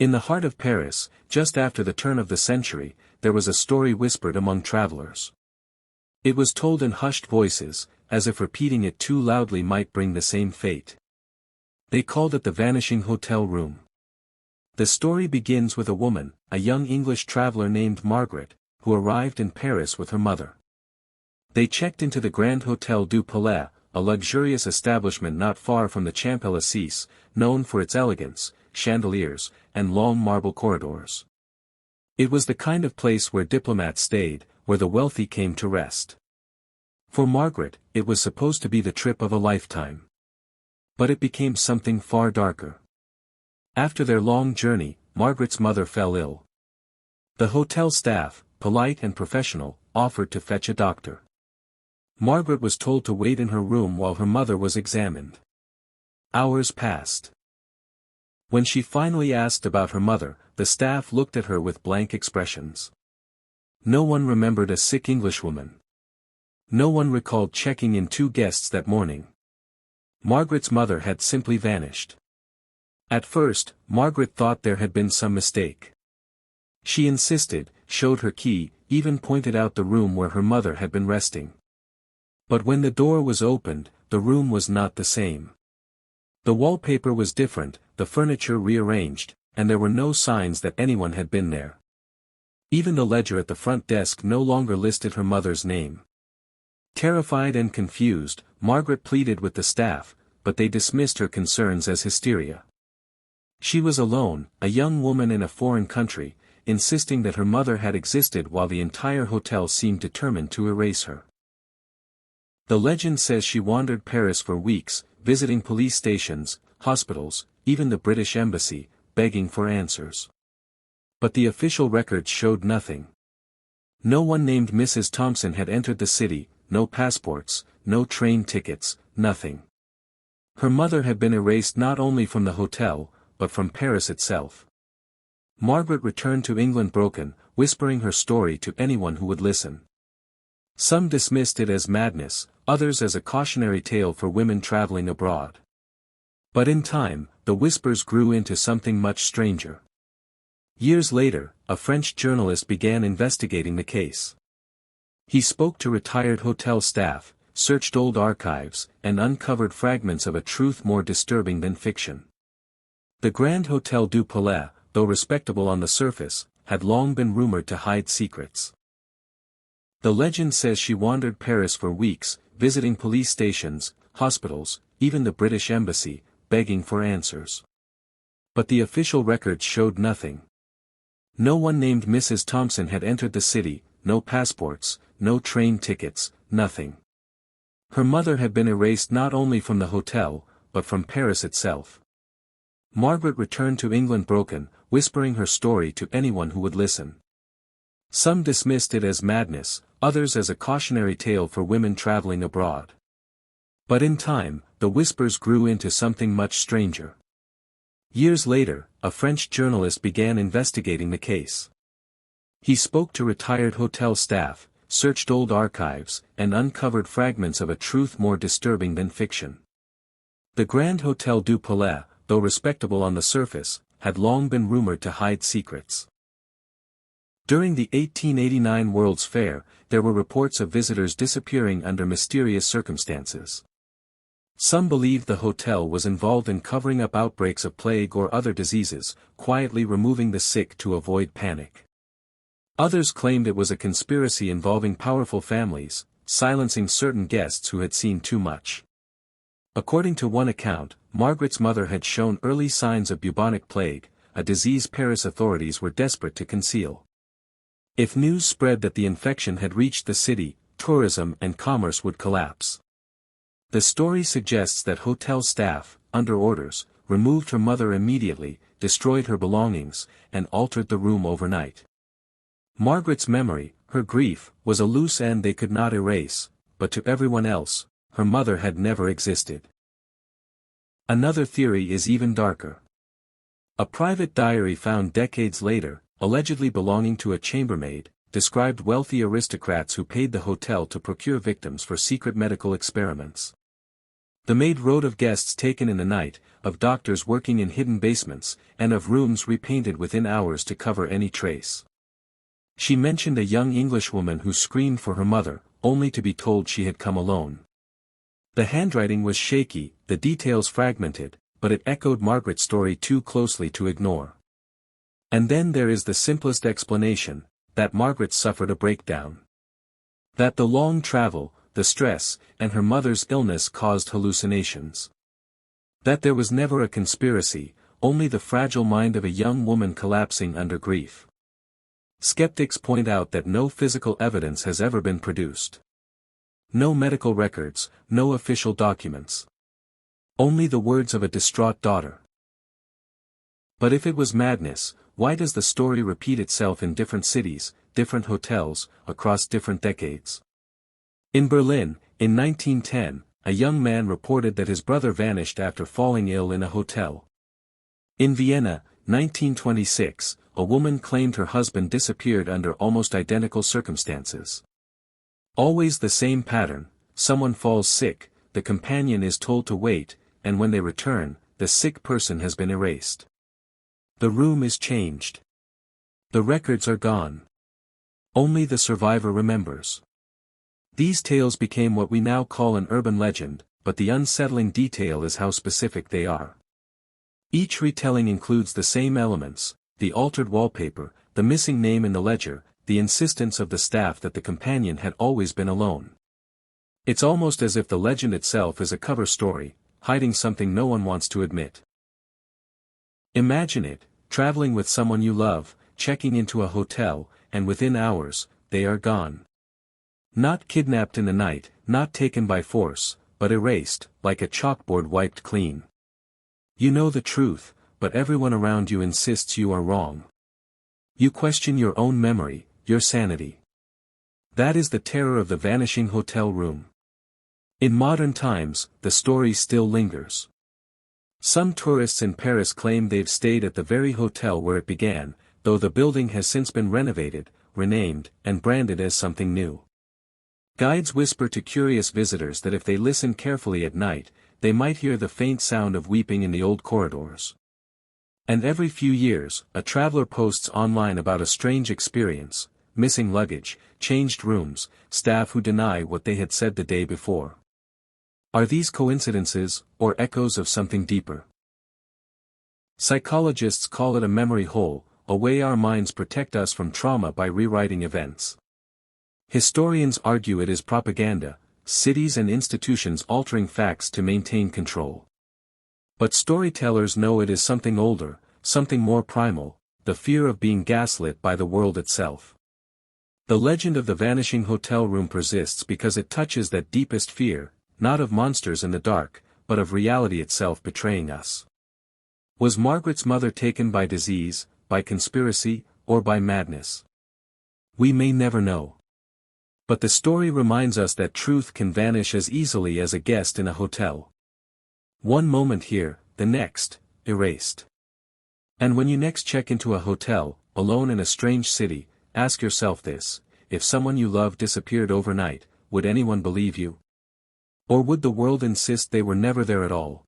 In the heart of Paris, just after the turn of the century, there was a story whispered among travelers. It was told in hushed voices, as if repeating it too loudly might bring the same fate. They called it the Vanishing Hotel Room. The story begins with a woman, a young English traveler named Margaret, who arrived in Paris with her mother. They checked into the Grand Hôtel du Palais, a luxurious establishment not far from the Champs-Élysées, known for its elegance, chandeliers, and long marble corridors. It was the kind of place where diplomats stayed, where the wealthy came to rest. For Margaret, it was supposed to be the trip of a lifetime. But it became something far darker. After their long journey, Margaret's mother fell ill. The hotel staff, polite and professional, offered to fetch a doctor. Margaret was told to wait in her room while her mother was examined. Hours passed. When she finally asked about her mother, the staff looked at her with blank expressions. No one remembered a sick Englishwoman. No one recalled checking in 2 guests that morning. Margaret's mother had simply vanished. At first, Margaret thought there had been some mistake. She insisted, showed her key, even pointed out the room where her mother had been resting. But when the door was opened, the room was not the same. The wallpaper was different, the furniture rearranged, and there were no signs that anyone had been there. Even the ledger at the front desk no longer listed her mother's name. Terrified and confused, Margaret pleaded with the staff, but they dismissed her concerns as hysteria. She was alone, a young woman in a foreign country, insisting that her mother had existed while the entire hotel seemed determined to erase her. The legend says she wandered Paris for weeks, visiting police stations, hospitals, even the British Embassy, begging for answers. But the official records showed nothing. No one named Mrs. Thompson had entered the city, no passports, no train tickets, nothing. Her mother had been erased not only from the hotel, but from Paris itself. Margaret returned to England broken, whispering her story to anyone who would listen. Some dismissed it as madness, others as a cautionary tale for women traveling abroad. But in time, the whispers grew into something much stranger. Years later, a French journalist began investigating the case. He spoke to retired hotel staff, searched old archives, and uncovered fragments of a truth more disturbing than fiction. The Grand Hôtel du Palais, though respectable on the surface, had long been rumored to hide secrets. The legend says she wandered Paris for weeks, visiting police stations, hospitals, even the British Embassy, begging for answers. But the official records showed nothing. No one named Mrs. Thompson had entered the city, no passports, no train tickets, nothing. Her mother had been erased not only from the hotel, but from Paris itself. Margaret returned to England broken, whispering her story to anyone who would listen. Some dismissed it as madness, others as a cautionary tale for women traveling abroad. But in time, the whispers grew into something much stranger. Years later, a French journalist began investigating the case. He spoke to retired hotel staff, searched old archives, and uncovered fragments of a truth more disturbing than fiction. The Grand Hôtel du Palais, though respectable on the surface, had long been rumored to hide secrets. During the 1889 World's Fair, there were reports of visitors disappearing under mysterious circumstances. Some believed the hotel was involved in covering up outbreaks of plague or other diseases, quietly removing the sick to avoid panic. Others claimed it was a conspiracy involving powerful families, silencing certain guests who had seen too much. According to one account, Margaret's mother had shown early signs of bubonic plague, a disease Paris authorities were desperate to conceal. If news spread that the infection had reached the city, tourism and commerce would collapse. The story suggests that hotel staff, under orders, removed her mother immediately, destroyed her belongings, and altered the room overnight. Margaret's memory, her grief, was a loose end they could not erase, but to everyone else, her mother had never existed. Another theory is even darker. A private diary found decades later, allegedly belonging to a chambermaid, described wealthy aristocrats who paid the hotel to procure victims for secret medical experiments. The maid wrote of guests taken in the night, of doctors working in hidden basements, and of rooms repainted within hours to cover any trace. She mentioned a young Englishwoman who screamed for her mother, only to be told she had come alone. The handwriting was shaky, the details fragmented, but it echoed Margaret's story too closely to ignore. And then there is the simplest explanation, that Margaret suffered a breakdown. That the long travel, the stress, and her mother's illness caused hallucinations. That there was never a conspiracy, only the fragile mind of a young woman collapsing under grief. Skeptics point out that no physical evidence has ever been produced. No medical records, no official documents. Only the words of a distraught daughter. But if it was madness, why does the story repeat itself in different cities, different hotels, across different decades? In Berlin, in 1910, a young man reported that his brother vanished after falling ill in a hotel. In Vienna, 1926, a woman claimed her husband disappeared under almost identical circumstances. Always the same pattern: someone falls sick, the companion is told to wait, and when they return, the sick person has been erased. The room is changed. The records are gone. Only the survivor remembers. These tales became what we now call an urban legend, but the unsettling detail is how specific they are. Each retelling includes the same elements: the altered wallpaper, the missing name in the ledger, the insistence of the staff that the companion had always been alone. It's almost as if the legend itself is a cover story, hiding something no one wants to admit. Imagine it, traveling with someone you love, checking into a hotel, and within hours, they are gone. Not kidnapped in the night, not taken by force, but erased, like a chalkboard wiped clean. You know the truth, but everyone around you insists you are wrong. You question your own memory, your sanity. That is the terror of the vanishing hotel room. In modern times, the story still lingers. Some tourists in Paris claim they've stayed at the very hotel where it began, though the building has since been renovated, renamed, and branded as something new. Guides whisper to curious visitors that if they listen carefully at night, they might hear the faint sound of weeping in the old corridors. And every few years, a traveler posts online about a strange experience: missing luggage, changed rooms, staff who deny what they had said the day before. Are these coincidences, or echoes of something deeper? Psychologists call it a memory hole, a way our minds protect us from trauma by rewriting events. Historians argue it is propaganda, cities and institutions altering facts to maintain control. But storytellers know it is something older, something more primal: the fear of being gaslit by the world itself. The legend of the vanishing hotel room persists because it touches that deepest fear, not of monsters in the dark, but of reality itself betraying us. Was Margaret's mother taken by disease, by conspiracy, or by madness? We may never know. But the story reminds us that truth can vanish as easily as a guest in a hotel. One moment here, the next, erased. And when you next check into a hotel, alone in a strange city, ask yourself this: if someone you love disappeared overnight, would anyone believe you? Or would the world insist they were never there at all?